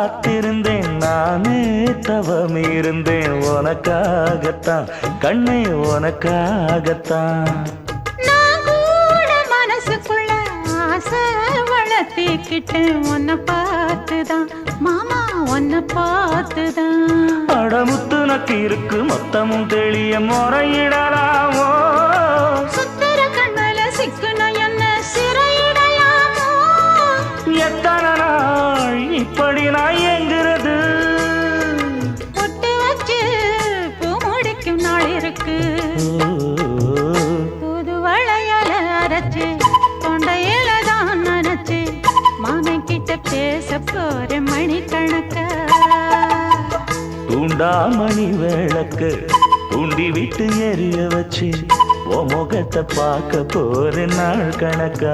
காத்திருந்தேன் நானே தவம் இருந்தேன் உனக்காகத்தான் கண்ணே உனக்காகத்தான் நான் கூட மனசுக்குள்ள ஆசை வளர்த்திக்கிட்டேன் உன்னை பார்த்துதான் மாமா உன்னை பார்த்துதான் அடமுத்து நக்கு இருக்கு மொத்தமும் தெளிய முறையிடலாமோ சுத்தர கண்மல சிக்குன என்ன சிறையிடலாமோ எத்தனை நாள் இப்படி நான் எங்கிறது பொட்டு வச்சு பூ முடிக்கும் நாள் இருக்கு புது வளையல அரைச்சு தொண்டையில தான் நினைச்சு மாமன் கிட்ட பேச போற மணிக்கணக்க தூண்டாமணி விளக்கு தூண்டி விட்டு எரிய வச்சு உன் முகத்தை பார்க்க போற நாள் கணக்கா